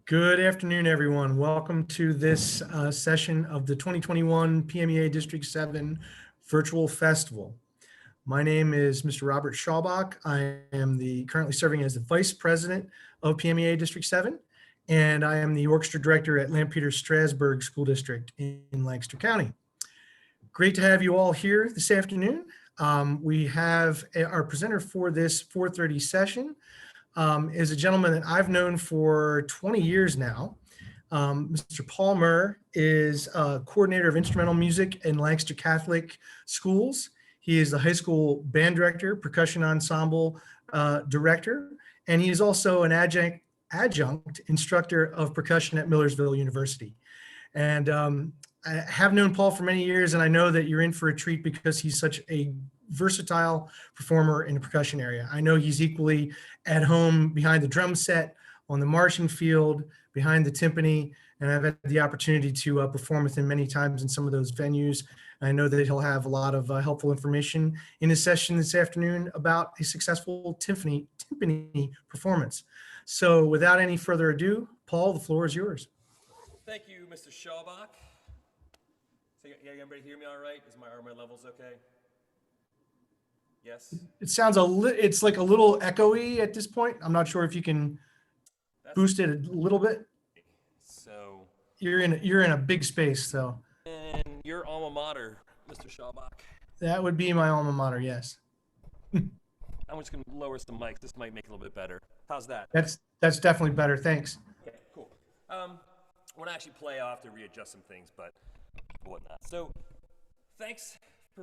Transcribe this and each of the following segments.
Good afternoon, everyone. Welcome to this session of the 2021 PMEA District 7 Virtual Festival. My name is Mr. Robert Schaubach. I am currently serving as the Vice President of PMEA District 7, and I am the Orchestra Director at Lampeter Strasburg School District in Lancaster County. Great to have you all here this afternoon. We have our presenter for this 4:30 session. Is a gentleman that I've known for 20 years now. Mr. Paul Murr is coordinator of instrumental music in Lancaster Catholic Schools. He is the high school band director, percussion ensemble director, and he is also an adjunct instructor of percussion at Millersville University. And I have known Paul for many years, and I know that you're in for a treat because he's such a versatile performer in the percussion area. I know he's equally at home behind the drum set, on the marching field, behind the timpani, and I've had the opportunity to perform with him many times in some of those venues. I know that he'll have a lot of helpful information in his session this afternoon about a successful timpani performance. So without any further ado, Paul, the floor is yours. Thank you, Mr. Schaubach. So, yeah, everybody hear me all right? Are my levels okay? Yes? It sounds it's like a little echoey at this point. I'm not sure if you can boost it a little bit. So you're in a big space, so. And your alma mater, Mr. Schaubach. That would be my alma mater, yes. I'm just going to lower some mics. This might make it a little bit better. How's that? That's definitely better. Thanks. Okay, cool. When I actually play, I'll have to readjust some things, but whatnot. So thanks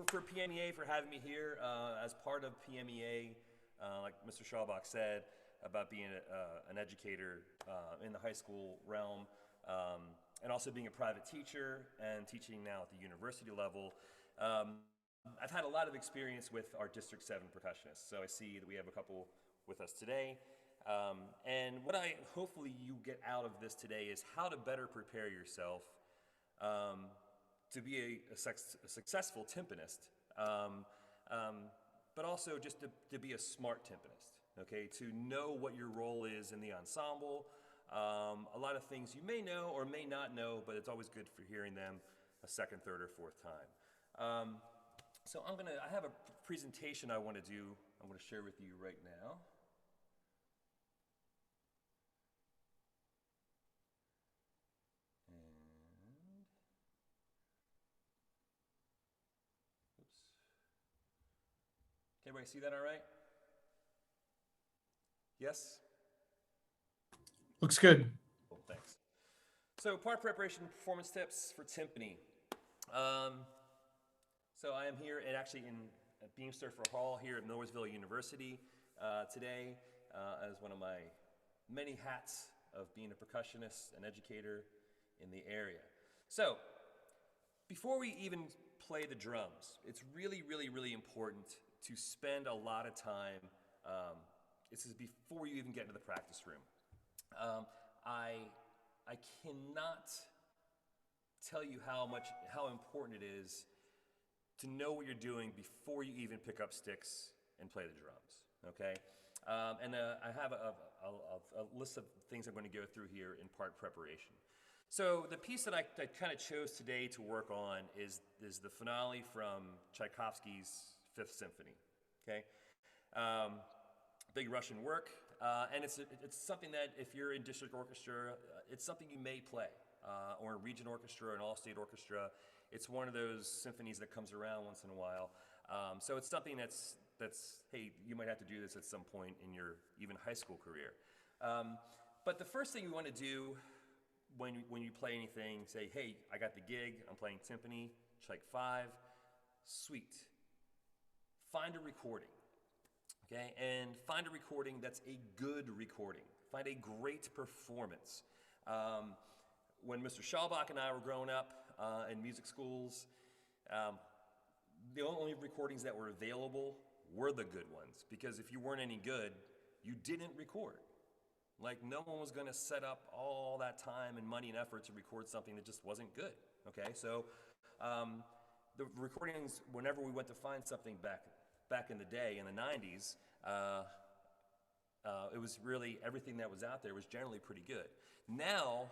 for PMEA for having me here as part of PMEA, like Mr. Schaubach said, about being an educator in the high school realm, and also being a private teacher and teaching now at the university level. I've had a lot of experience with our District 7 percussionists, so I see that we have a couple with us today. And what hopefully you get out of this today is how to better prepare yourself to be a successful timpanist, but also just to be a smart timpanist, okay? To know what your role is in the ensemble. A lot of things you may know or may not know, but it's always good for hearing them a second, third, or fourth time. So I have a presentation I'm going to share with you right now. Everybody see that all right? Yes? Looks good. Cool, thanks. So part preparation performance tips for timpani. So I am here at Beamsturfer Hall here at Millersville University today as one of my many hats of being a percussionist and educator in the area. So before we even play the drums, it's really, really, really important to spend a lot of time, this is before you even get into the practice room. I cannot tell you how important it is to know what you're doing before you even pick up sticks and play the drums, okay? And I have a list of things I'm going to go through here in part preparation. So the piece that I kind of chose today to work on is the finale from Tchaikovsky's Fifth Symphony, okay? Big Russian work, and it's something that if you're in district orchestra, it's something you may play, or a region orchestra, an all-state orchestra. It's one of those symphonies that comes around once in a while. So it's something that's hey, you might have to do this at some point in your even high school career. But the first thing you want to do when you play anything, say, hey, I got the gig, I'm playing timpani, Tchaik 5, sweet. Find a recording, okay? And find a recording that's a good recording. Find a great performance. When Mr. Schaubach and I were growing up in music schools, the only recordings that were available were the good ones, because if you weren't any good, you didn't record. Like, no one was going to set up all that time and money and effort to record something that just wasn't good, okay? So the recordings, whenever we went to find something back in the day, in the 90s, it was really, everything that was out there was generally pretty good. Now,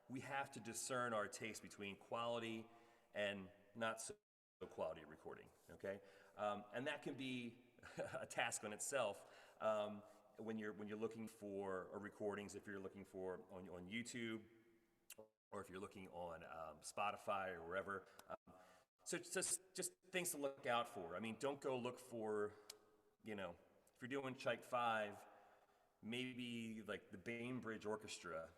we have to discern our taste between quality and not so quality recording, okay? And that can be a task on itself when you're looking for recordings, if you're looking for on YouTube, or if you're looking on Spotify or wherever. So it's just things to look out for. I mean, don't go look for, if you're doing Chike 5, maybe like the Bainbridge Orchestra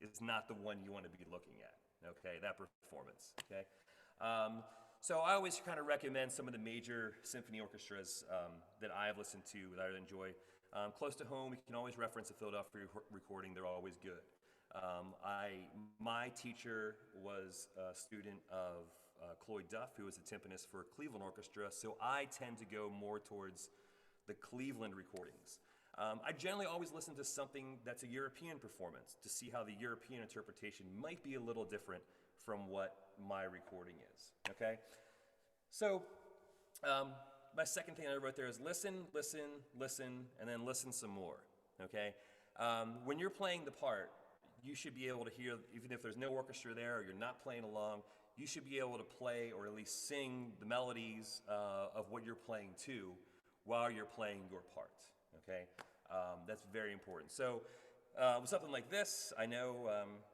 is not the one you want to be looking at, okay, that performance, okay? So I always kind of recommend some of the major symphony orchestras that I've listened to, that I enjoy. Close to home, you can always reference a Philadelphia recording. They're always good. My teacher was a student of Cloyd Duff, who was a timpanist for Cleveland Orchestra, so I tend to go more towards the Cleveland recordings. I generally always listen to something that's a European performance to see how the European interpretation might be a little different from what my recording is, okay? So my second thing I wrote there is listen, listen, listen, and then listen some more, okay? When you're playing the part, you should be able to hear, even if there's no orchestra there or you're not playing along, you should be able to play or at least sing the melodies of what you're playing to while you're playing your part, okay? That's very important. So with something like this, I know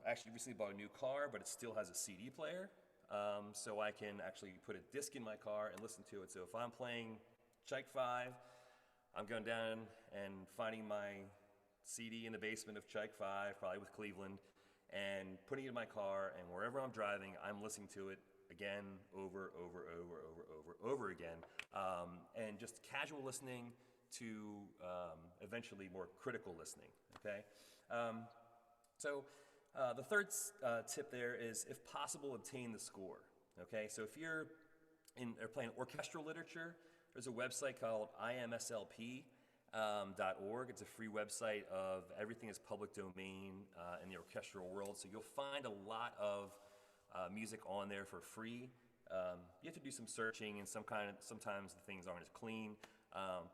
I actually recently bought a new car, but it still has a CD player, so I can actually put a disc in my car and listen to it. So if I'm playing Chike 5, I'm going down and finding my CD in the basement of Chike 5, probably with Cleveland, and putting it in my car, and wherever I'm driving, I'm listening to it again, over again, and just casual listening to eventually more critical listening, okay? So the third tip there is, if possible, obtain the score, okay? So if you're playing orchestral literature, there's a website called imslp.org. It's a free website of everything is public domain in the orchestral world, so you'll find a lot of music on there for free. You have to do some searching, and sometimes the things aren't as clean,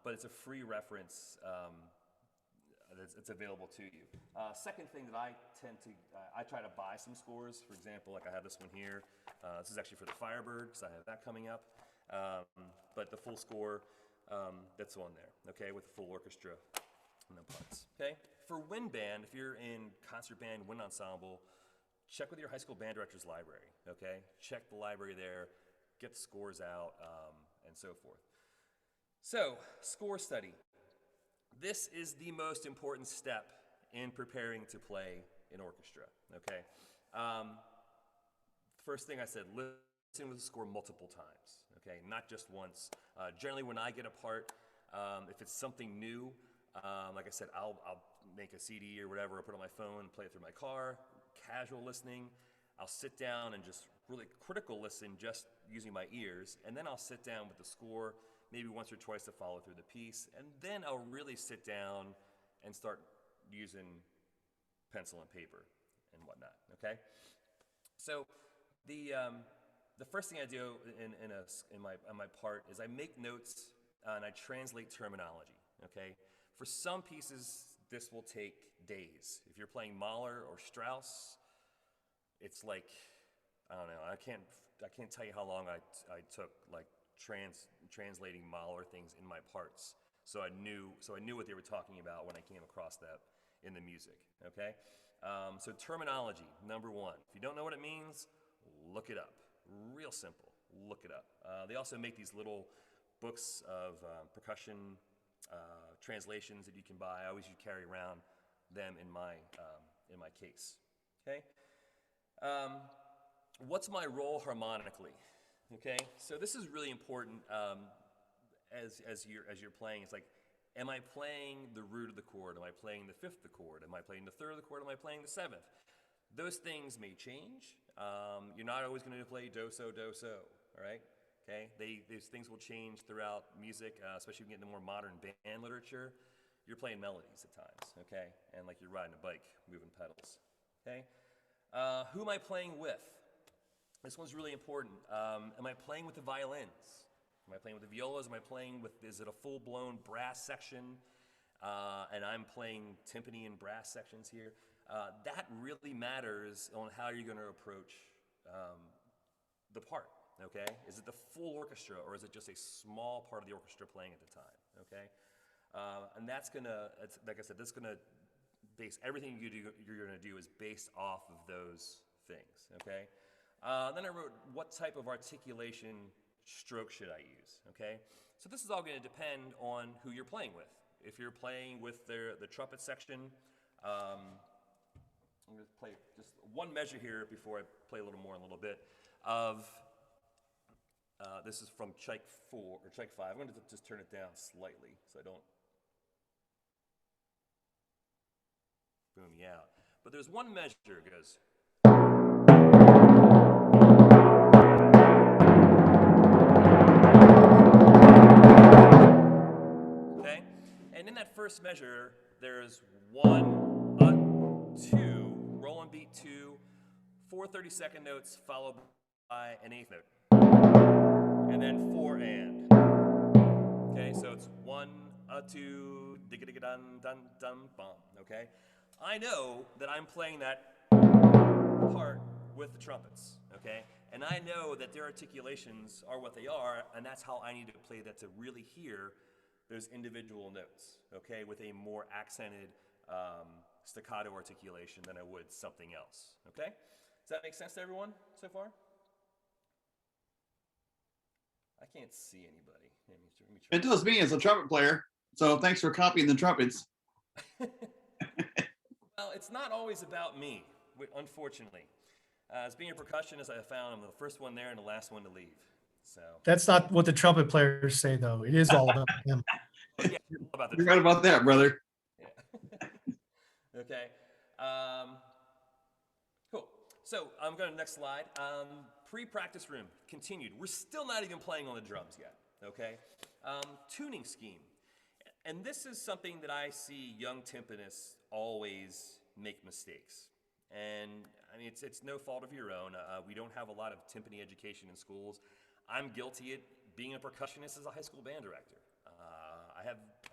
but it's a free reference that's available to you. Second thing that I try to buy some scores. For example, like I have this one here. This is actually for the Firebird, because I have that coming up. But the full score that's on there, okay, with the full orchestra and the parts, okay? For wind band, if you're in concert band, wind ensemble, check with your high school band director's library, okay? Check the library there, get the scores out, and so forth. So, score study. This is the most important step in preparing to play in orchestra, okay? First thing I said, listen to the score multiple times, okay? Not just once. Generally, when I get a part, if it's something new, like I said, I'll make a CD or whatever, I'll put it on my phone, play it through my car, casual listening. I'll sit down and just really critical listen, just using my ears, and then I'll sit down with the score, maybe once or twice to follow through the piece, and then I'll really sit down and start using pencil and paper and whatnot, okay? So the first thing I do in my part is I make notes and I translate terminology, okay? For some pieces, this will take days. If you're playing Mahler or Strauss, it's like, I don't know, I can't tell you how long I took, like, translating Mahler things in my parts, so I knew what they were talking about when I came across that in the music, okay? So terminology, number one. If you don't know what it means, look it up. Real simple, look it up. They also make these little books of percussion translations that you can buy. I always carry around them in my case, okay? What's my role harmonically? Okay, so this is really important as you're playing. It's like, am I playing the root of the chord? Am I playing the fifth of the chord? Am I playing the third of the chord? Am I playing the seventh? Those things may change. You're not always going to play do, so, all right? Okay, these things will change throughout music, especially when you get into more modern band literature. You're playing melodies at times, okay? And like you're riding a bike, moving pedals, okay? Who am I playing with? This one's really important. Am I playing with the violins? Am I playing with the violas? Am I playing with, is it a full-blown brass section? and I'm playing timpani and brass sections here, that really matters on how you're going to approach the part, okay? Is it the full orchestra, or is it just a small part of the orchestra playing at the time, okay? And that's gonna, like I said, that's gonna base everything you're gonna do is based off of those things, okay? Then I wrote, what type of articulation stroke should I use, okay? So this is all gonna depend on who you're playing with. If you're playing with the trumpet section, I'm gonna play just one measure here before I play a little more in a little bit of, this is from Check 4, or Check 5. I'm gonna just turn it down slightly so I don't boom me out. But there's one measure, it goes. Okay? And in that first measure, there's 1, 2, roll and beat 2, 4 30-second notes followed by an 8th note. And then 4 and. Okay, so it's 1, 2, digga digga dun dun dun bum. Okay? I know that I'm playing that part with the trumpets, okay? And I know that their articulations are what they are, and that's how I need to play that to really hear those individual notes, okay? With a more accented staccato articulation than I would something else, okay? Does that make sense to everyone so far? I can't see anybody. Let me try. It does me as a trumpet player, so thanks for copying the trumpets. Well, it's not always about me, unfortunately. As being a percussionist, I found I'm the first one there and the last one to leave. So That's not what the trumpet players say, though. It is all about them. oh, yeah, all about the You're right about that, brother. Yeah. Okay. Cool. So I'm going to the next slide. Pre-practice room continued. We're still not even playing on the drums yet. Okay. Tuning scheme. And this is something that I see young timpanists always make mistakes. And I mean, it's no fault of your own. We don't have a lot of timpani education in schools. I'm guilty at being a percussionist as a high school band director.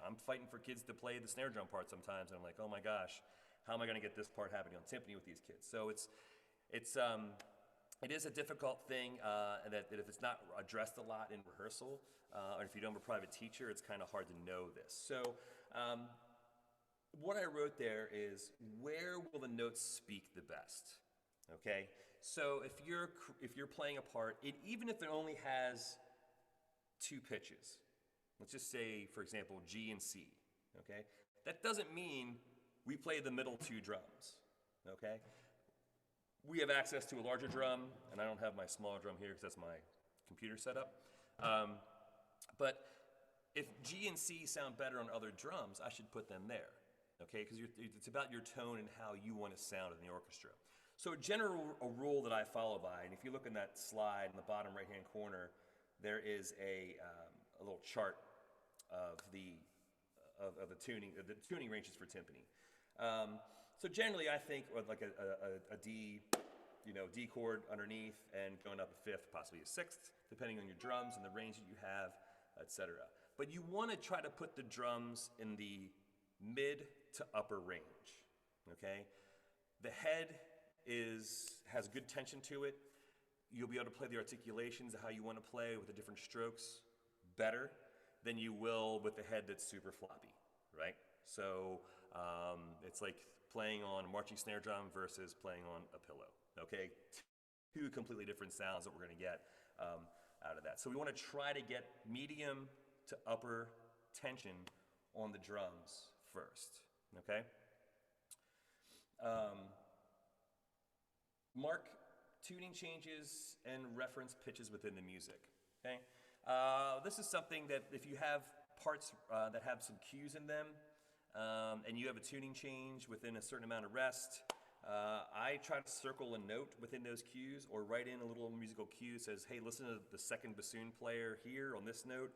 I'm fighting for kids to play the snare drum part sometimes, and I'm like, oh my gosh, how am I going to get this part happening on timpani with these kids? So it is a difficult thing that if it's not addressed a lot in rehearsal, or if you don't have a private teacher, it's kind of hard to know this. So what I wrote there is, where will the notes speak the best? Okay, so if you're playing a part, even if it only has 2 pitches, let's just say, for example, G and C. Okay, that doesn't mean we play the middle 2 drums. Okay, we have access to a larger drum, and I don't have my smaller drum here because that's my computer setup. But if G and C sound better on other drums, I should put them there, okay? Because it's about your tone and how you want to sound in the orchestra. So a rule that I follow by, and if you look in that slide in the bottom right-hand corner, there is a little chart of the tuning ranges for timpani. So generally, I think with like a D, D chord underneath and going up a 5th, possibly a 6th, depending on your drums and the range that you have, etc. But you want to try to put the drums in the mid to upper range, okay? The head has good tension to it. You'll be able to play the articulations of how you want to play with the different strokes better than you will with the head that's super floppy, right? So it's like playing on a marching snare drum versus playing on a pillow, okay? 2 completely different sounds that we're going to get out of that. So we want to try to get medium to upper tension on the drums first, okay? Mark tuning changes and reference pitches within the music, okay? This is something that if you have parts that have some cues in them, and you have a tuning change within a certain amount of rest, I try to circle a note within those cues or write in a little musical cue that says, hey, listen to the second bassoon player here on this note.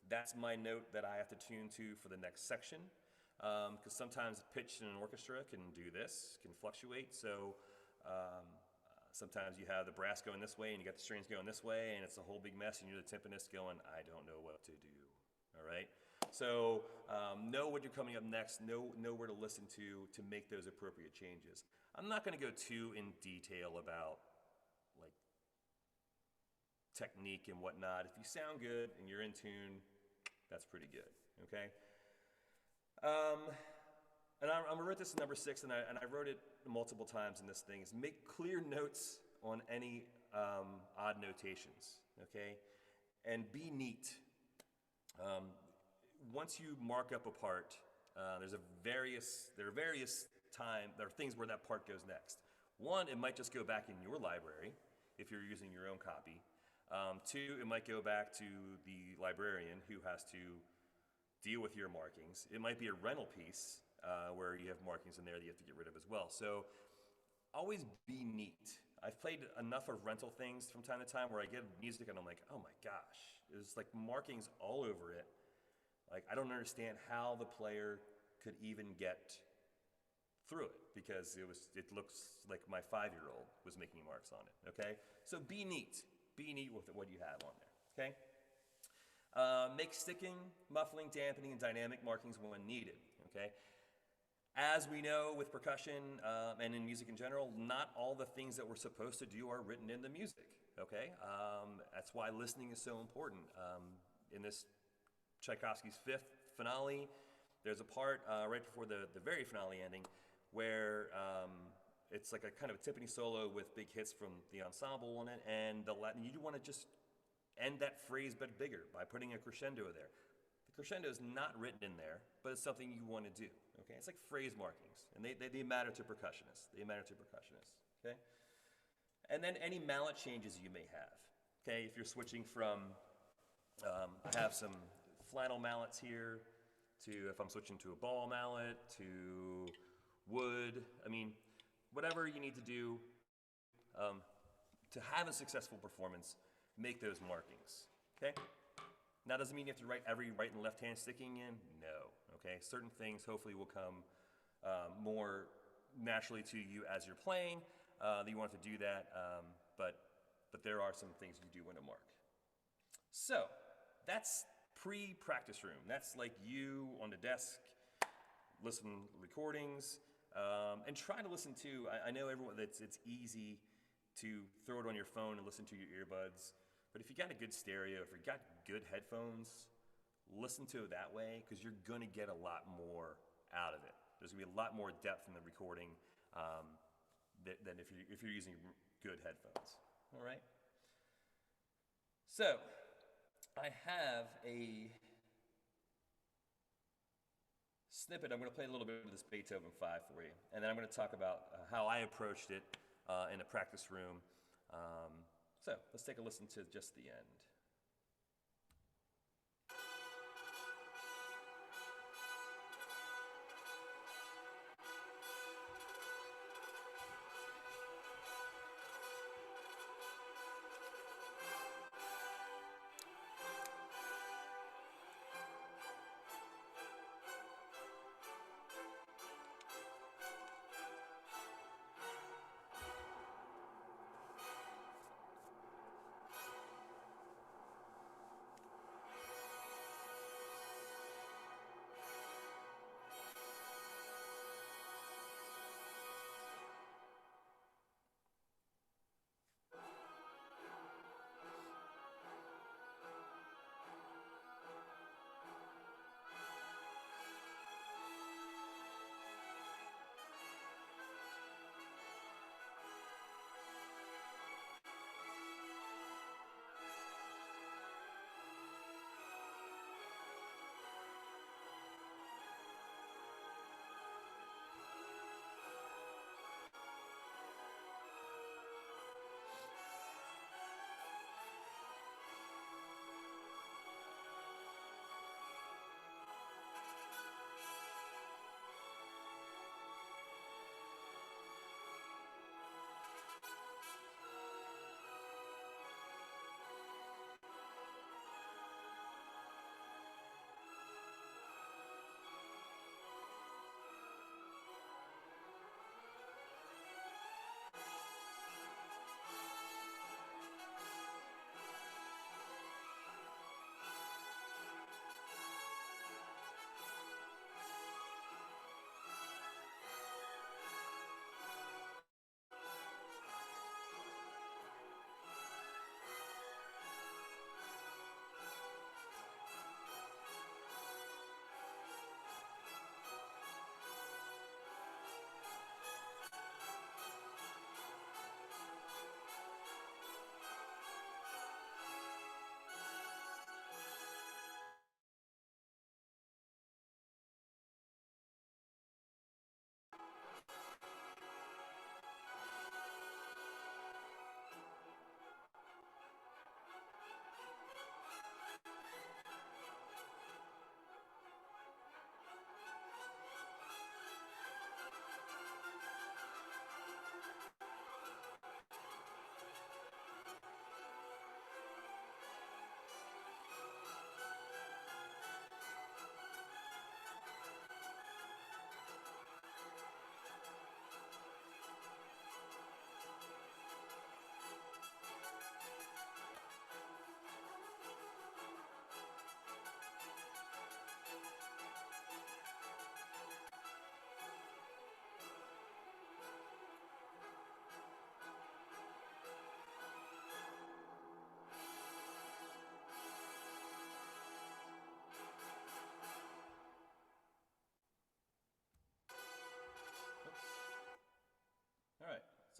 That's my note that I have to tune to for the next section. Because sometimes pitch in an orchestra can do this, can fluctuate. So sometimes you have the brass going this way and you got the strings going this way and it's a whole big mess and you're the timpanist going, I don't know what to do, all right? So know what you're coming up next, know where to listen to make those appropriate changes. I'm not going to go too in detail about like technique and whatnot. If you sound good and you're in tune, that's pretty good, okay? And I wrote this in number 6, and I wrote it multiple times in this thing, is make clear notes on any odd notations, okay? And be neat. Once you mark up a part, there are things where that part goes next. One, it might just go back in your library if you're using your own copy. 2, it might go back to the librarian who has to deal with your markings. It might be a rental piece where you have markings in there that you have to get rid of as well. So always be neat. I've played enough of rental things from time to time where I get music and I'm like, oh my gosh, there's like markings all over it. Like, I don't understand how the player could even get through it because it looks like my 5-year-old was making marks on it, okay? So be neat. Be neat with what you have on there, okay? Make sticking, muffling, dampening, and dynamic markings when needed, okay? As we know with percussion and in music in general, not all the things that we're supposed to do are written in the music, okay? That's why listening is so important. In this Tchaikovsky's 5th finale, there's a part right before the very finale ending where it's like a kind of a timpani solo with big hits from the ensemble on it, and you want to just end that phrase but bigger by putting a crescendo there. The crescendo is not written in there, but it's something you want to do. Okay, it's like phrase markings, and they matter to percussionists. Okay, and then any mallet changes you may have. Okay, if you're switching from, I have some flannel mallets here to if I'm switching to a ball mallet to wood. I mean, whatever you need to do to have a successful performance, make those markings. Okay. Now, doesn't mean you have to write every right and left hand sticking in. No. Okay. Certain things hopefully will come more naturally to you as you're playing. That you want to do that, but there are some things you do want to mark. So that's pre-practice room. That's like you on the desk, listen recordings, and try to listen to. I know everyone it's easy to throw it on your phone and listen to your earbuds. But if you got a good stereo, if you got good headphones, listen to it that way because you're going to get a lot more out of it. There's going to be a lot more depth in the recording than if you're using good headphones. All right? So, I have a snippet. I'm going to play a little bit of this Beethoven 5 for you, and then I'm going to talk about how I approached it in a practice room. So let's take a listen to just the end.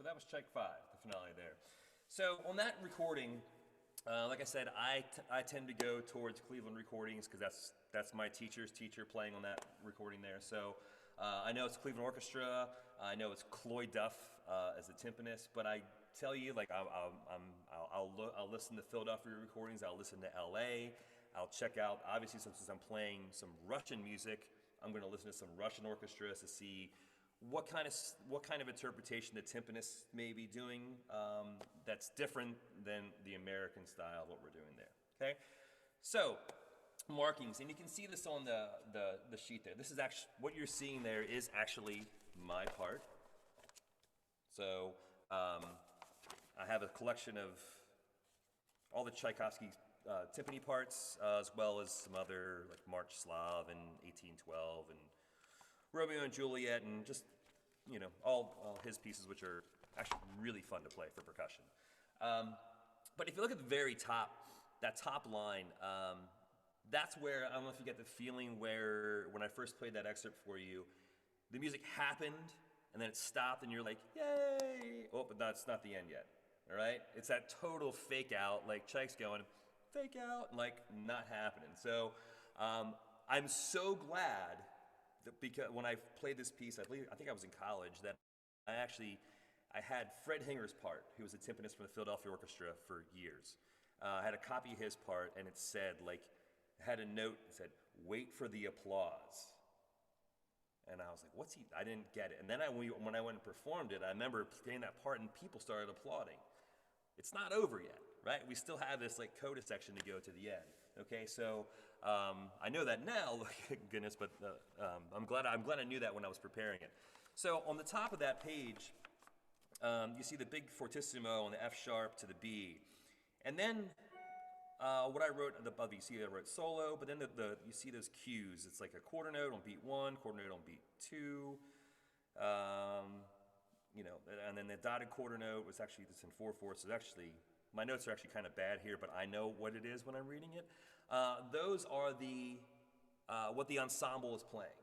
that was check 5, the finale there. So on that recording, like I said, I tend to go towards Cleveland recordings because that's my teacher's teacher playing on that recording there. So I know it's Cleveland Orchestra. I know it's Cloyd Duff as the timpanist, but I tell you, like I'll listen to Philadelphia recordings. I'll listen to L.A. I'll check out, obviously, since I'm playing some Russian music, I'm going to listen to some Russian orchestras to see what kind of interpretation the timpanist may be doing that's different than the American style of what we're doing there. Okay, so markings, and you can see this on the sheet there. This is actually what you're seeing there is actually my part. So I have a collection of all the Tchaikovsky timpani parts, as well as some other like March Slav and 1812 and Romeo and Juliet, and just, you know, all his pieces, which are actually really fun to play for percussion. But if you look at the very top, that top line, that's where, I don't know if you get the feeling where when I first played that excerpt for you, the music happened, and then it stopped, and you're like, yay! Oh, but that's not the end yet, all right? It's that total fake out, like Chike's going, fake out, and like not happening. So I'm so glad that because when I played this piece, I think I was in college, that I had Fred Hinger's part, who was a timpanist from the Philadelphia Orchestra for years. I had a copy of his part, and it said, like, had a note that said, wait for the applause. And I was like, what's he, I didn't get it. And then when I went and performed it, I remember playing that part and people started applauding. It's not over yet, right? We still have this like coda section to go to the end. Okay, so I know that now, goodness, but I'm glad I knew that when I was preparing it. So on the top of that page, you see the big fortissimo on the F sharp to the B. And then what I wrote above, you see I wrote solo, but then you see those cues. It's like a quarter note on beat 1, quarter note on beat 2, you know, and then the dotted quarter note was actually this in 4/4. So actually, my notes are actually kind of bad here, but I know what it is when I'm reading it. Those are what the ensemble is playing.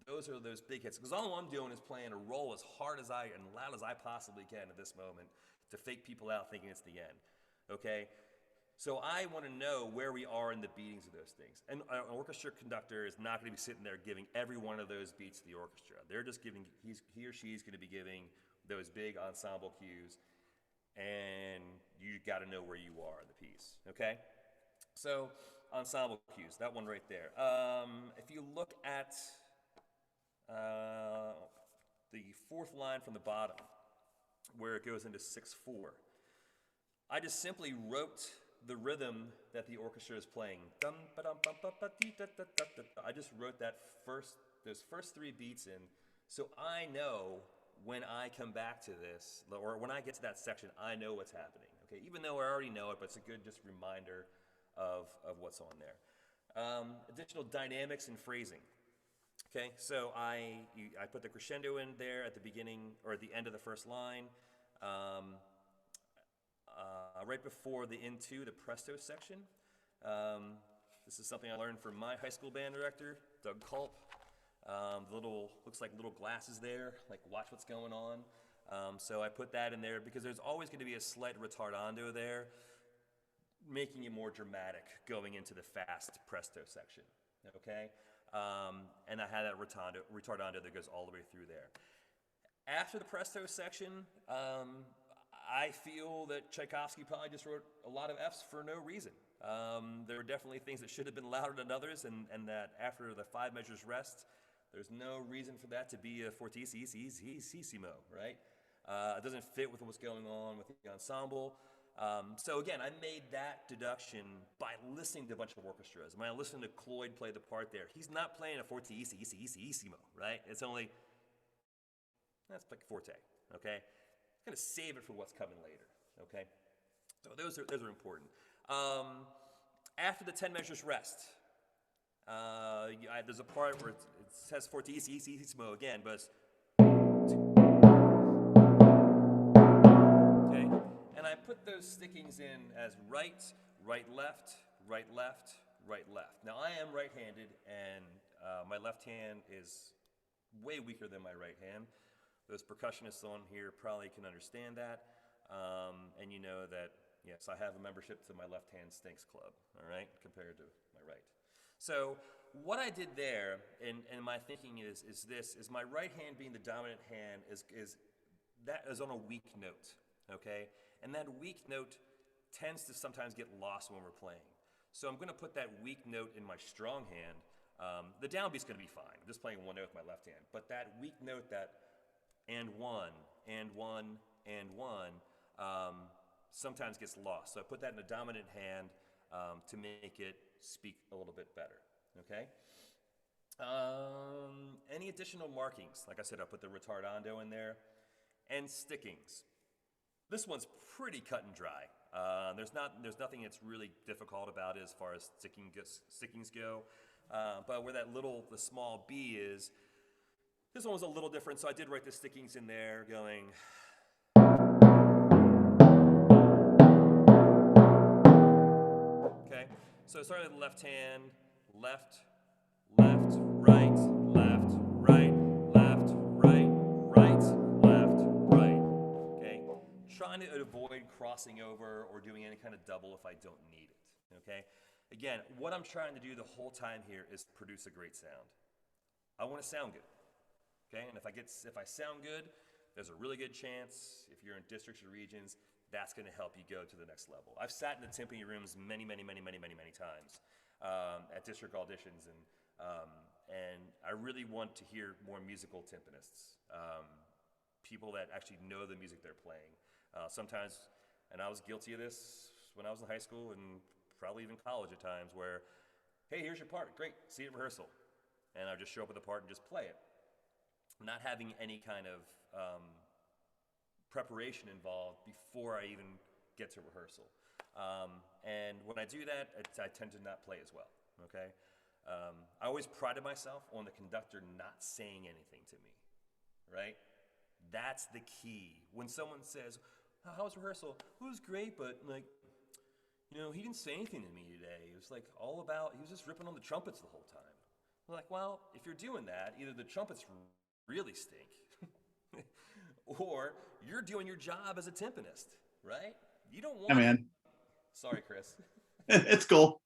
Those are those big hits. Because all I'm doing is playing a roll as hard as and loud as I possibly can at this moment to fake people out thinking it's the end. Okay? So I want to know where we are in the beatings of those things. And an orchestra conductor is not going to be sitting there giving every one of those beats to the orchestra. They're just giving, he or she is going to be giving those big ensemble cues, and you got to know where you are in the piece, okay? So ensemble cues, that one right there. If you look at the fourth line from the bottom, where it goes into 6/4, I just simply wrote the rhythm that the orchestra is playing. I just wrote those first 3 beats in, so I know when I come back to this, or when I get to that section, I know what's happening. Okay, even though I already know it, but it's a good just reminder of what's on there. Additional dynamics and phrasing. Okay, so I put the crescendo in there at the beginning or at the end of the first line. Right before the into the presto section. This is something I learned from my high school band director, Doug Culp. Looks like little glasses there, like watch what's going on. So I put that in there because there's always going to be a slight retardando there, making it more dramatic going into the fast presto section, okay? And I had that retardando that goes all the way through there. After the presto section, I feel that Tchaikovsky probably just wrote a lot of Fs for no reason. There are definitely things that should have been louder than others, and that after the 5 measures rest, there's no reason for that to be a fortissimo, right? It doesn't fit with what's going on with the ensemble. So again, I made that deduction by listening to a bunch of orchestras. When I listened to Cloyd play the part there, he's not playing a fortissimo, right? It's only, that's like forte, okay? Kind of save it for what's coming later, okay? So those are important. After the 10 measures rest, there's a part where it says fortissimo again, but it's, okay? And I put those stickings in as right, right, left, right, left, right, left. Now I am right-handed, and my left hand is way weaker than my right hand. Those percussionists on here probably can understand that. And you know that, yes, I have a membership to my Left Hand Stinks Club, all right, compared to my right. So what I did there, and my thinking is my right hand being the dominant hand is that is on a weak note, okay? And that weak note tends to sometimes get lost when we're playing. So I'm gonna put that weak note in my strong hand. The downbeat's gonna be fine. I'm just playing one note with my left hand. But that weak note, that and one, and one, and one, sometimes gets lost. So I put that in the dominant hand to make it speak a little bit better, okay? Any additional markings? Like I said, I put the retardando in there. And stickings. This one's pretty cut and dry. There's nothing that's really difficult about it as far as stickings go. But where the small B is, this one was a little different, so I did write the stickings in there going. Okay, so I started with the left hand, left, left, right, left, right, left, right, right, left, right. Okay, trying to avoid crossing over or doing any kind of double if I don't need it. Okay, again, what I'm trying to do the whole time here is produce a great sound. I want to sound good. Okay, and if I sound good, there's a really good chance if you're in districts or regions, that's going to help you go to the next level. I've sat in the timpani rooms many times at district auditions, and I really want to hear more musical timpanists, people that actually know the music they're playing. Sometimes, and I was guilty of this when I was in high school and probably even college at times, where, hey, here's your part, great, see it at rehearsal. And I just show up with the part and just play it. Not having any kind of preparation involved before I even get to rehearsal. And when I do that, I tend to not play as well, okay? I always prided myself on the conductor not saying anything to me, right? That's the key. When someone says, how was rehearsal? It was great, but like, you know, he didn't say anything to me today. It was like all about, he was just ripping on the trumpets the whole time. I'm like, well, if you're doing that, either the trumpets really stink, or you're doing your job as a timpanist, right? You don't want. Yeah, man. Sorry, Chris. It's cool.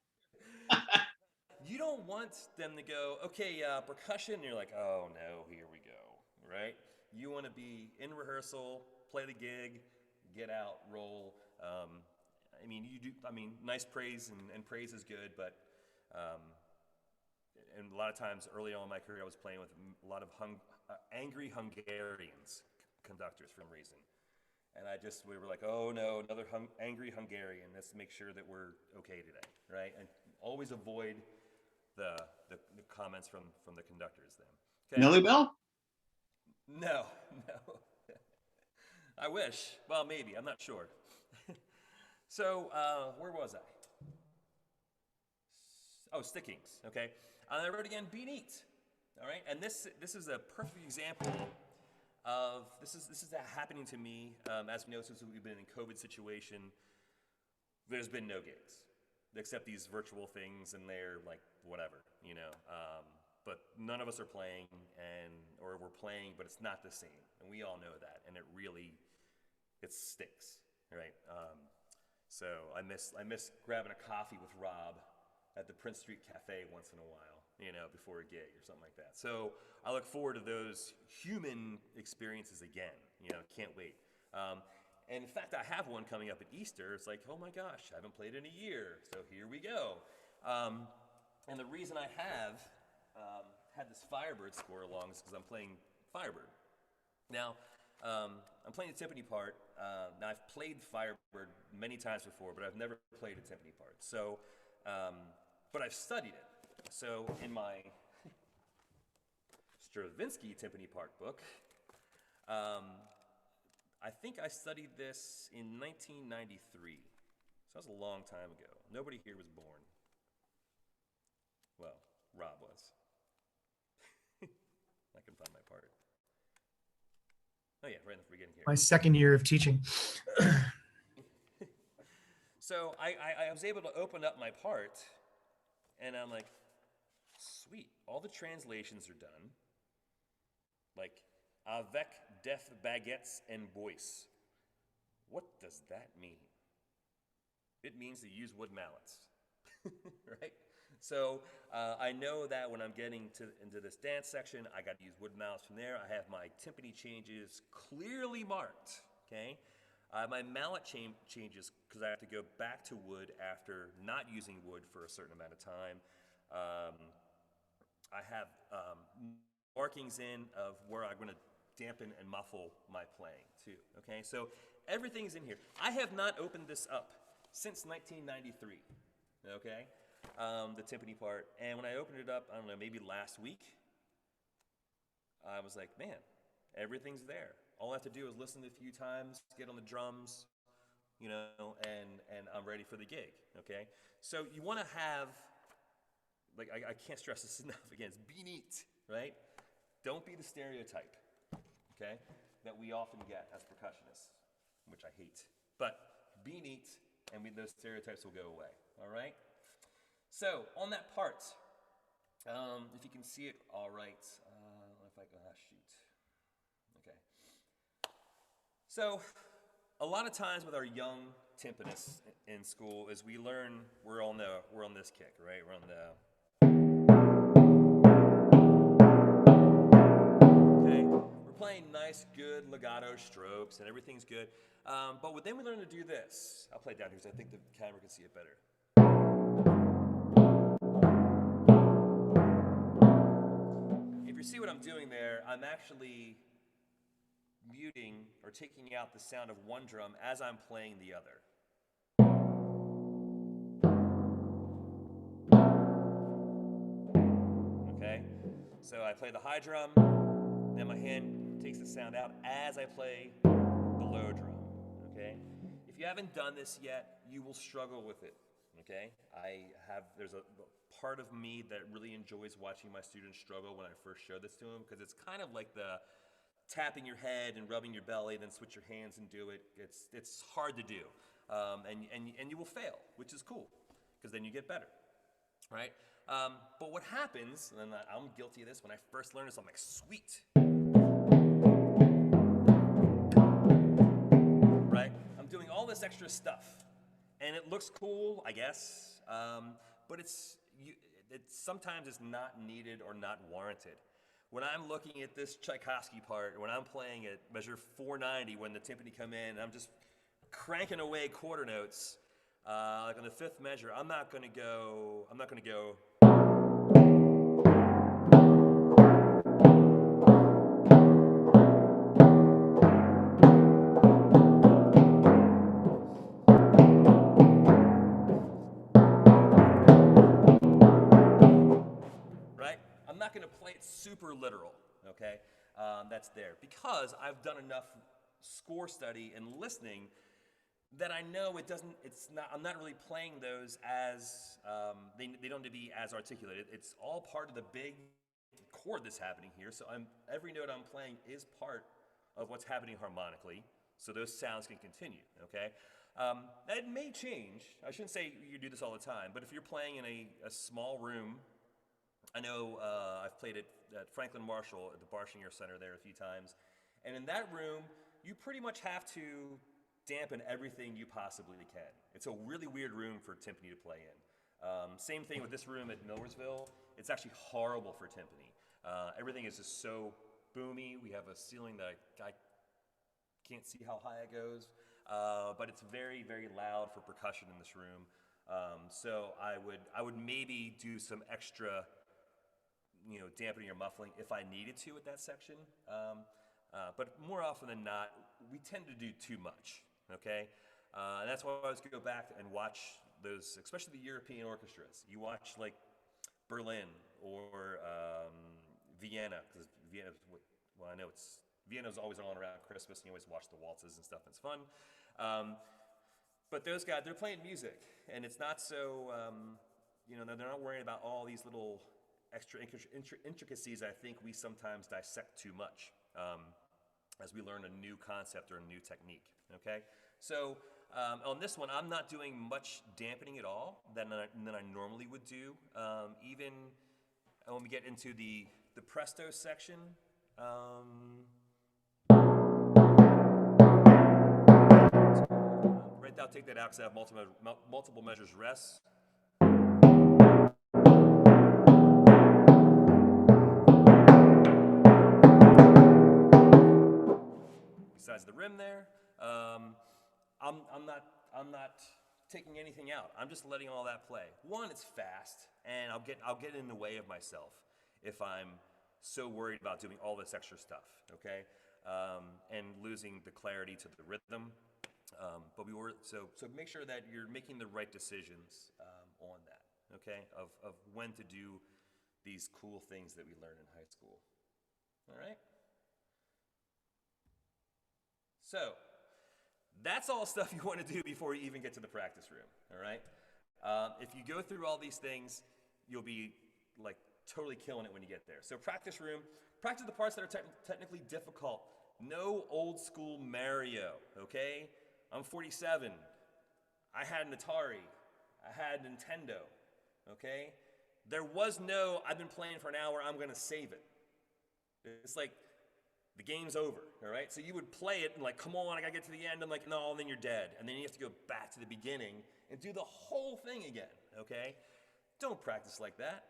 You don't want them to go, okay, percussion, and you're like, oh no, here we go, right? You want to be in rehearsal, play the gig, get out, roll. I mean, you do. I mean, nice praise and praise is good, but. And a lot of times early on in my career, I was playing with a lot of angry Hungarians conductors for some reason. And we were like, oh no, another angry Hungarian. Let's make sure that we're okay today, right? And always avoid the comments from the conductors then. Okay? Nelly Bell? No. I wish. Well, maybe. I'm not sure. So, where was I? Oh, stickings, okay. And I wrote again, be neat, all right? And this is a perfect example of, this is happening to me, as we know, since we've been in a COVID situation, there's been no gigs, except these virtual things, and they're like, whatever, you know. But none of us are playing, or we're playing, but it's not the same, and we all know that, and it stinks, right? So I miss grabbing a coffee with Rob at the Prince Street Cafe once in a while, you know, before a gig or something like that. So I look forward to those human experiences again, you know, can't wait. And in fact, I have one coming up at Easter. It's like, oh my gosh, I haven't played in a year, so here we go. And the reason I have had this Firebird score along is because I'm playing Firebird. Now, I'm playing the timpani part. Now, I've played Firebird many times before, but I've never played a timpani part. So, but I've studied it. So in my Stravinsky timpani part book, I think I studied this in 1993. So that was a long time ago. Nobody here was born. Well, Rob was. I can find my part. Oh yeah, right in the beginning here. My second year of teaching. So I was able to open up my part, and I'm like, sweet, all the translations are done. Like, avec des baguettes and bois. What does that mean? It means to use wood mallets, right? So I know that when I'm getting into this dance section, I got to use wood mallets from there. I have my timpani changes clearly marked, okay? My mallet changes, because I have to go back to wood after not using wood for a certain amount of time. I have markings in of where I'm going to dampen and muffle my playing too, okay? So everything's in here. I have not opened this up since 1993, okay? The timpani part. And when I opened it up, I don't know, maybe last week, I was like, man, everything's there. All I have to do is listen a few times, get on the drums, you know, and I'm ready for the gig, okay? So you want to have, like, I can't stress this enough again, it's be neat, right? Don't be the stereotype, okay, that we often get as percussionists, which I hate. But be neat, and those stereotypes will go away, all right? So on that part, if you can see it all right, if I go, shoot. Okay. So a lot of times with our young timpanists in school is we learn, we're on this kick, right? We're on the, okay? We're playing nice, good legato strokes and everything's good. But then we learn to do this. I'll play it down here because I think the camera can see it better. If you see what I'm doing there, I'm actually muting or taking out the sound of one drum as I'm playing the other. Okay? So I play the high drum, then my hand takes the sound out as I play the low drum. Okay? If you haven't done this yet, you will struggle with it. Okay? There's a part of me that really enjoys watching my students struggle when I first show this to them, because it's kind of like the tapping your head and rubbing your belly, then switch your hands and do it. It's hard to do, and you will fail, which is cool, because then you get better, right? But what happens, and I'm guilty of this, when I first learned this, I'm like, sweet, right? I'm doing all this extra stuff, and it looks cool, I guess, but sometimes it's not needed or not warranted. When I'm looking at this Tchaikovsky part, when I'm playing at measure 490, when the timpani come in, and I'm just cranking away quarter notes, like on the fifth measure, I'm not gonna go. Right? I'm not gonna play it super literal, okay? That's there. Because I've done enough score study and listening that I know I'm not really playing those as, they don't need to be as articulated. It's all part of the big chord that's happening here. So every note I'm playing is part of what's happening harmonically. So those sounds can continue, okay? That may change. I shouldn't say you do this all the time, but if you're playing in a small room, I know I've played at Franklin Marshall at the Barshinger Center there a few times. And in that room, you pretty much have to dampen everything you possibly can. It's a really weird room for timpani to play in. Same thing with this room at Millersville. It's actually horrible for timpani. Everything is just so boomy. We have a ceiling that I can't see how high it goes. But it's very, very loud for percussion in this room. So I would maybe do some extra, dampening or muffling if I needed to at that section. But more often than not, we tend to do too much, okay? And that's why I always go back and watch those, especially the European orchestras. You watch like Berlin or Vienna, because Vienna's, well, I know Vienna's always on around Christmas, and you always watch the waltzes and stuff, and it's fun. But those guys, they're playing music, and it's not so, they're not worrying about all these little extra intricacies I think we sometimes dissect too much as we learn a new concept or a new technique, okay? So on this one, I'm not doing much dampening at all than I normally would do. Even when we get into the presto section, I'll take that out because I have multiple measures rest. Besides the rim there, I'm not taking anything out. I'm just letting all that play. One, it's fast, and I'll get in the way of myself if I'm so worried about doing all this extra stuff, okay? And losing the clarity to the rhythm. So make sure that you're making the right decisions on that, okay? Of when to do these cool things that we learn in high school. All right? So that's all stuff you want to do before you even get to the practice room, all right? If you go through all these things, you'll be like totally killing it when you get there. So practice room, practice the parts that are technically difficult. No old school Mario, okay? I'm 47. I had an Atari. I had Nintendo, okay? There was no, I've been playing for an hour, I'm gonna save it. It's like, the game's over, all right? So you would play it and like, come on, I gotta get to the end. I'm like, no, and then you're dead. And then you have to go back to the beginning and do the whole thing again, okay? Don't practice like that.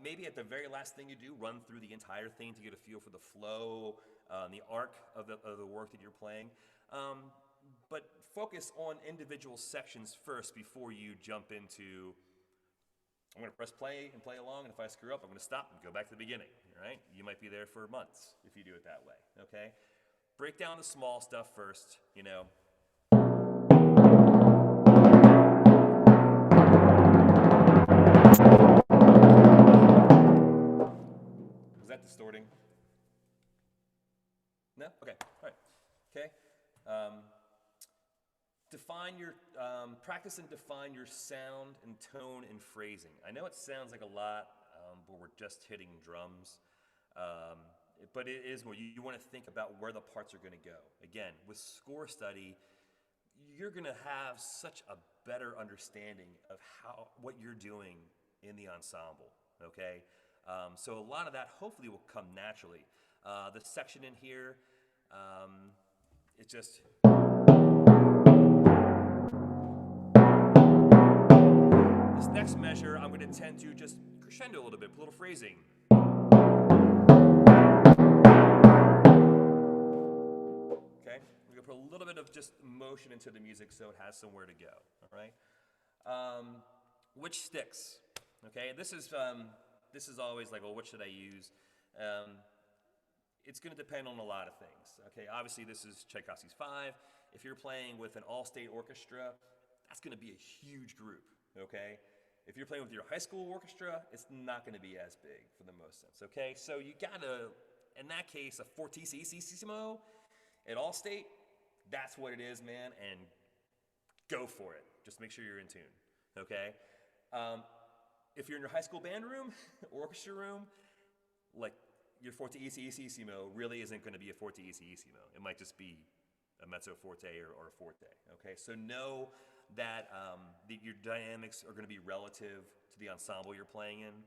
Maybe at the very last thing you do, run through the entire thing to get a feel for the flow, the arc of the work that you're playing. But focus on individual sections first before you jump into, I'm going to press play and play along, and if I screw up, I'm going to stop and go back to the beginning, all right? You might be there for months if you do it that way, okay? Break down the small stuff first, you know. Was that distorting? No? Okay, all right, okay. Practice and define your sound and tone and phrasing. I know it sounds like a lot, but we're just hitting drums. But it is more, you want to think about where the parts are going to go. Again, with score study, you're going to have such a better understanding of what you're doing in the ensemble, okay? So a lot of that hopefully will come naturally. The section in here, it just... This next measure, I'm going to tend to just crescendo a little bit, put a little phrasing. Okay, we're going to put a little bit of just motion into the music so it has somewhere to go, all right? Which sticks? Okay, this is always like, well, what should I use? It's going to depend on a lot of things. Okay, obviously this is Tchaikovsky's 5. If you're playing with an all-state orchestra, that's going to be a huge group. Okay, if you're playing with your high school orchestra, it's not going to be as big for the most sense. Okay, so you gotta, in that case, a fortissimo at all-state. That's what it is, man, and go for it. Just make sure you're in tune. Okay. If you're in your high school band room, orchestra room, like your fortissimo really isn't going to be a fortissimo. It might just be a mezzo forte or a forte. Okay, so know that your dynamics are going to be relative to the ensemble you're playing in,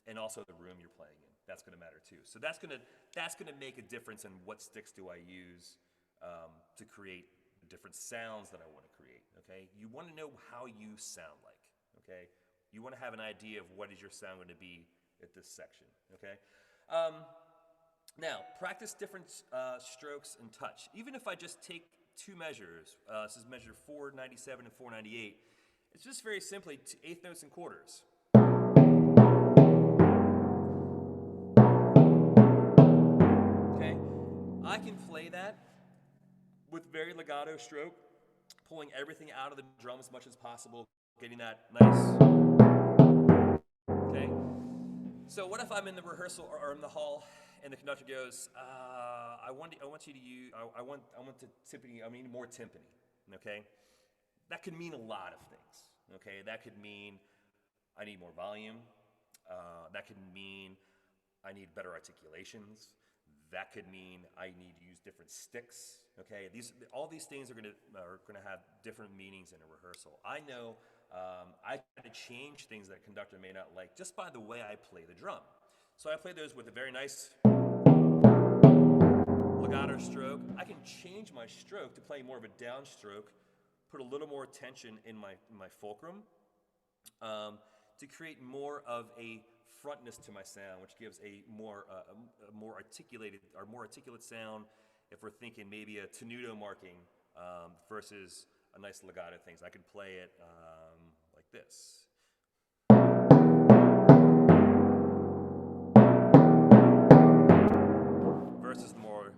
and also the room you're playing in. That's going to matter too. So that's going to make a difference in what sticks do I use to create the different sounds that I want to create. Okay, you want to know how you sound like. Okay. You want to have an idea of what is your sound going to be at this section, okay? Now, practice different strokes and touch. Even if I just take two measures, this is measure 497 and 498, it's just very simply eighth notes and quarters. Okay? I can play that with very legato stroke, pulling everything out of the drum as much as possible, getting that nice... Okay, so what if I'm in the rehearsal or in the hall and the conductor goes, I want you to use, I want the timpani, I need more timpani, okay? That could mean a lot of things, okay? That could mean I need more volume. That could mean I need better articulations. That could mean I need to use different sticks, okay? All these things are gonna have different meanings in a rehearsal. I know I try to change things that a conductor may not like just by the way I play the drum. So I play those with a very nice legato stroke. I can change my stroke to play more of a downstroke, put put a little more tension in my fulcrum to create more of a frontness to my sound, which gives a more articulate sound. If we're thinking maybe a tenuto marking versus a nice legato things, I could play it like this. Versus more.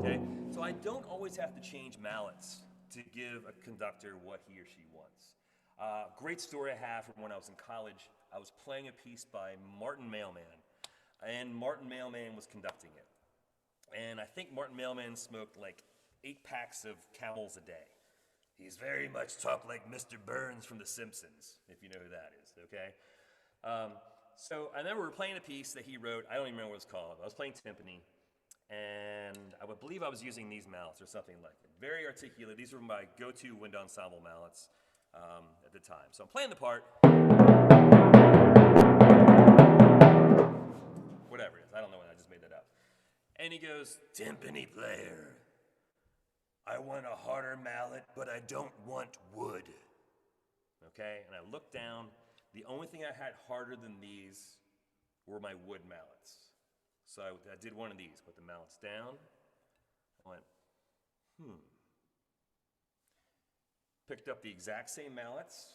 Okay, so I don't always have to change mallets to give a conductor what he or she wants. Great story I have from when I was in college. I was playing a piece by Martin Mailman, and Martin Mailman was conducting it. And I think Martin Mailman smoked like 8 packs of Camels a day. He's very much talked like Mr. Burns from The Simpsons, if you know who that is, okay? So I remember we were playing a piece that he wrote. I don't even remember what it's called. I was playing Timpani, and I would believe I was using these mallets or something like it. Very articulate. These were my go-to wind ensemble mallets at the time. So I'm playing the part. Whatever it is. I don't know when I just made that up. And he goes, "Timpani player, I want a harder mallet, but I don't want wood." Okay? And I looked down. The only thing I had harder than these were my wood mallets. So I did one of these, put the mallets down. I went, Picked up the exact same mallets.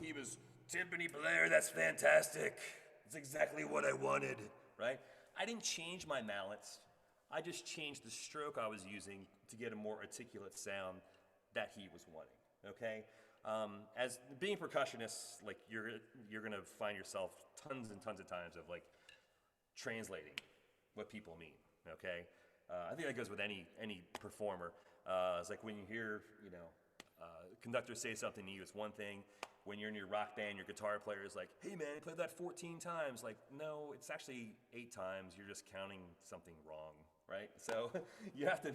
He was, "Timpani player, that's fantastic. That's exactly what I wanted," right? I didn't change my mallets. I just changed the stroke I was using to get a more articulate sound that he was wanting, okay? As being percussionists, like you're gonna find yourself tons and tons of times of like translating what people mean, okay? I think that goes with any performer. It's like when you hear, conductors say something to you, it's one thing. When you're in your rock band, your guitar player is like, "Hey man, I played that 14 times. Like, no, it's actually 8 times. You're just counting something wrong, right? So you have to,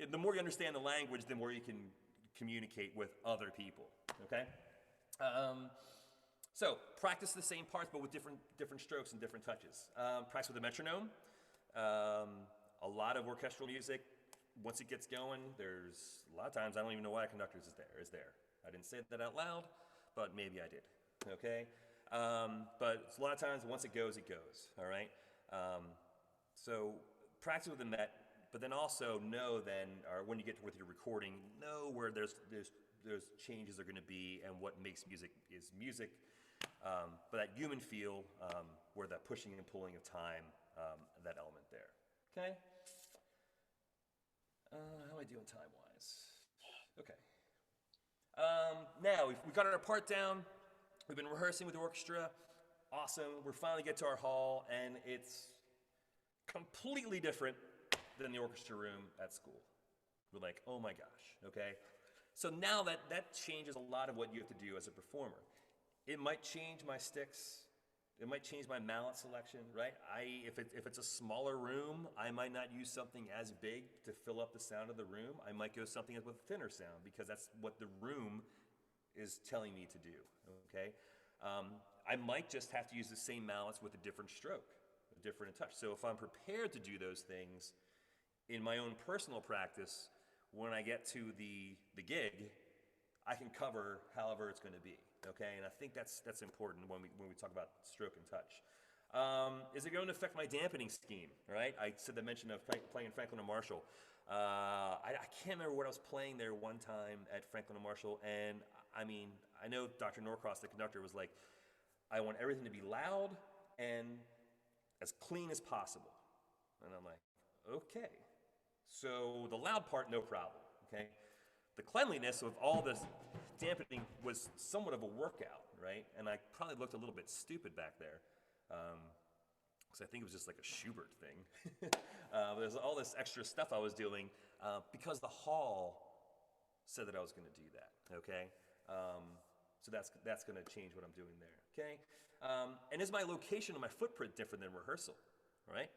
the more you understand the language, the more you can communicate with other people, okay? So practice the same parts, but with different strokes and different touches. Practice with a metronome. A lot of orchestral music, once it gets going, there's a lot of times I don't even know why a conductor is there. I didn't say that out loud, but maybe I did, okay? But a lot of times, once it goes, all right? So practice with the Met, but then also know then, or when you get with your recording, know where those changes are gonna be and what makes music is music, but that human feel, where that pushing and pulling of time, that element there, okay? How am I doing time-wise? Okay. Now, we got our part down. We've been rehearsing with the orchestra. Awesome. We're finally get to our hall, and it's completely different than the orchestra room at school. We're like, oh my gosh, okay? So now that changes a lot of what you have to do as a performer. It might change my sticks. It might change my mallet selection, right? If it's a smaller room, I might not use something as big to fill up the sound of the room. I might go something with a thinner sound because that's what the room is telling me to do, okay? I might just have to use the same mallets with a different stroke, a different touch. So if I'm prepared to do those things in my own personal practice, when I get to the gig, I can cover however it's gonna be. Okay, and I think that's important when we talk about stroke and touch. Is it going to affect my dampening scheme? Right? I said the mention of playing Franklin and Marshall. I can't remember what I was playing there one time at Franklin and Marshall, and I mean, I know Dr. Norcross, the conductor, was like, "I want everything to be loud and as clean as possible," and I'm like, "Okay." So the loud part, no problem. Okay. The cleanliness of all this dampening was somewhat of a workout, right? And I probably looked a little bit stupid back there, because I think it was just like a Schubert thing. There's all this extra stuff I was doing because the hall said that I was going to do that, okay? So that's going to change what I'm doing there, okay? And is my location and my footprint different than rehearsal, right?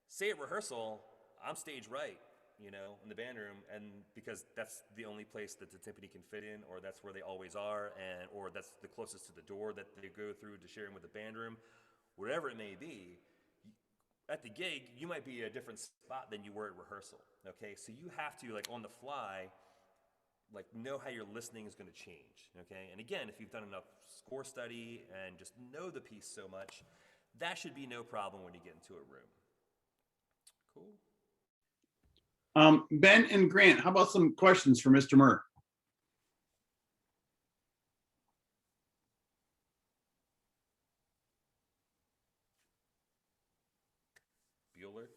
Say at rehearsal, I'm stage right, in the band room, and because that's the only place that the timpani can fit in, or that's where they always are, or that's the closest to the door that they go through to share them with the band room, wherever it may be, at the gig, you might be at a different spot than you were at rehearsal. Okay, so you have to, like, on the fly, like, know how your listening is going to change. Okay, and again, if you've done enough score study and just know the piece so much, that should be no problem when you get into a room. Cool. Ben and Grant, how about some questions for Mr. Murr? Bueller.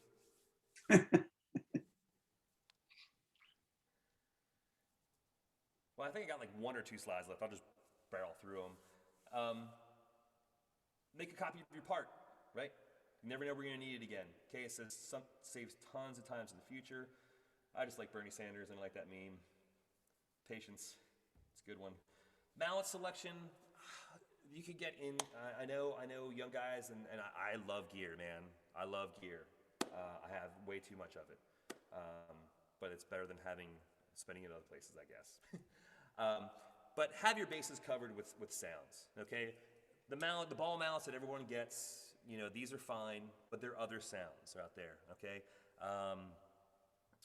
Well, I think I got like 1 or 2 slides left. I'll just barrel through them. Make a copy of your part, right? You never know we're going to need it again. Okay, it says saves tons of times in the future. I just like Bernie Sanders and I like that meme. Patience, it's a good one. Mallet selection, you could get in. I know young guys, and I love gear, man. I love gear. I have way too much of it, but it's better than spending it other places, I guess. But have your bases covered with sounds, okay? The ball mallets that everyone gets, these are fine, but there are other sounds out there, okay?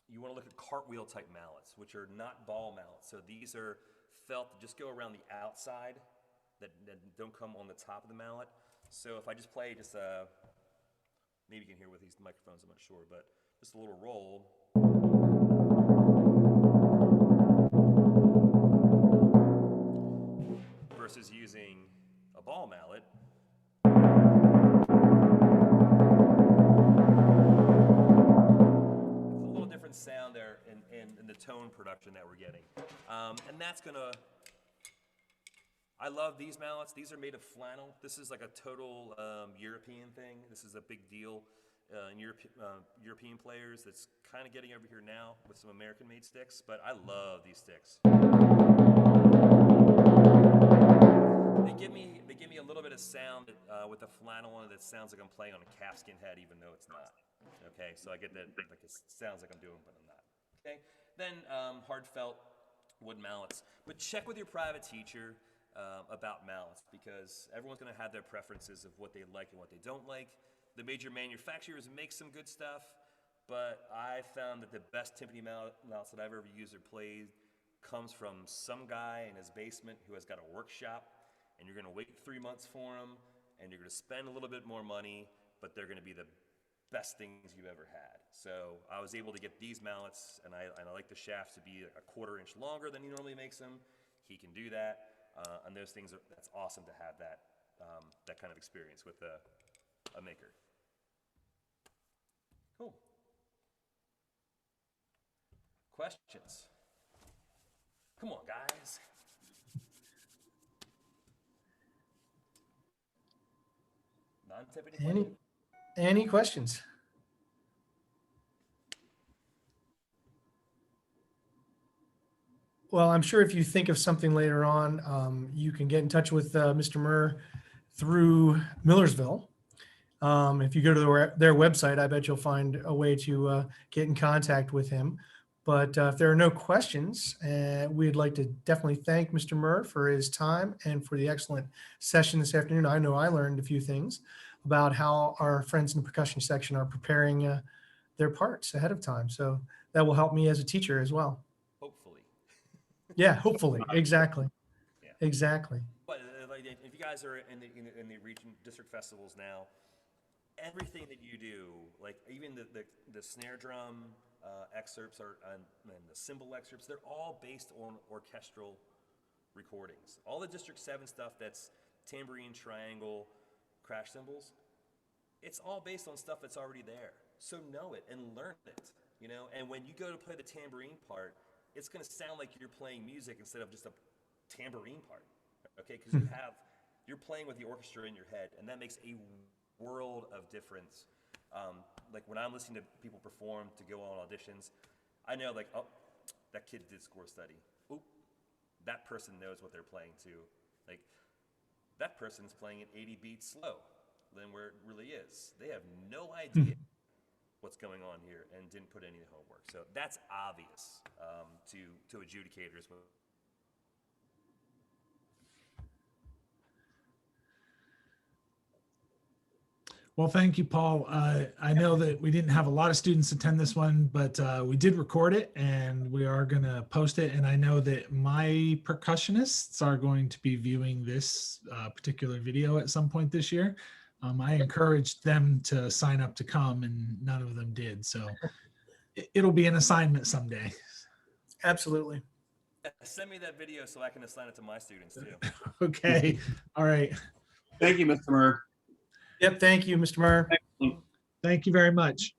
You want to look at cartwheel type mallets, which are not ball mallets. So these are felt that just go around the outside, that don't come on the top of the mallet. So if I just play maybe you can hear with these microphones, I'm not sure, but just a little roll. Versus using a ball mallet. It's a little different sound there in the tone production that we're getting. And that's gonna, I love these mallets. These are made of flannel. This is like a total European thing. This is a big deal in European players. That's kind of getting over here now with some American-made sticks, but I love these sticks. They give me a little bit of sound with the flannel on it that sounds like I'm playing on a calfskin head, even though it's not. Okay, so I get that, like, it sounds like I'm doing, but I'm not. Okay, then Heartfelt wood mallets. But check with your private teacher about mallets, because everyone's going to have their preferences of what they like and what they don't like. The major manufacturers make some good stuff, but I found that the best timpani mallets that I've ever used or played comes from some guy in his basement who has got a workshop, and you're going to wait 3 months for them, and you're going to spend a little bit more money, but they're going to be the best things you've ever had. So I was able to get these mallets, and I like the shafts to be a 1/4 inch longer than he normally makes them. He can do that, and those things that's awesome to have that kind of experience with a maker. Cool. Questions? Come on, guys. Non-timpani. Any questions? Well, I'm sure if you think of something later on, you can get in touch with Mr. Murr through Millersville. If you go to their website, I bet you'll find a way to get in contact with him. But if there are no questions, we'd like to definitely thank Mr. Murr for his time and for the excellent session this afternoon. I know I learned a few things about how our friends in the percussion section are preparing their parts ahead of time. So that will help me as a teacher as well. Hopefully. Yeah, hopefully. Exactly. Yeah. Exactly. But if you guys are in the region district festivals now, everything that you do, like even the snare drum excerpts and the cymbal excerpts, they're all based on orchestral recordings. All the District 7 stuff that's tambourine, triangle, crash cymbals, it's all based on stuff that's already there. So know it and learn it, and when you go to play the tambourine part, it's going to sound like you're playing music instead of just a tambourine part, okay? Because you're playing with the orchestra in your head, and that makes a world of difference. Like when I'm listening to people perform to go on auditions, I know, like, oh, that kid did score study. Oh, that person knows what they're playing to. Like, that person's playing it 80 beats slow than where it really is. They have no idea what's going on here and didn't put any homework. So that's obvious to adjudicators. Well, thank you, Paul. I know that we didn't have a lot of students attend this one, but we did record it and we are going to post it. And I know that my percussionists are going to be viewing this particular video at some point this year. I encouraged them to sign up to come and none of them did. So it'll be an assignment someday. Absolutely. Send me that video so I can assign it to my students too. Okay. All right. Thank you, Mr. Murr. Yep. Thank you, Mr. Murr. Thank you very much.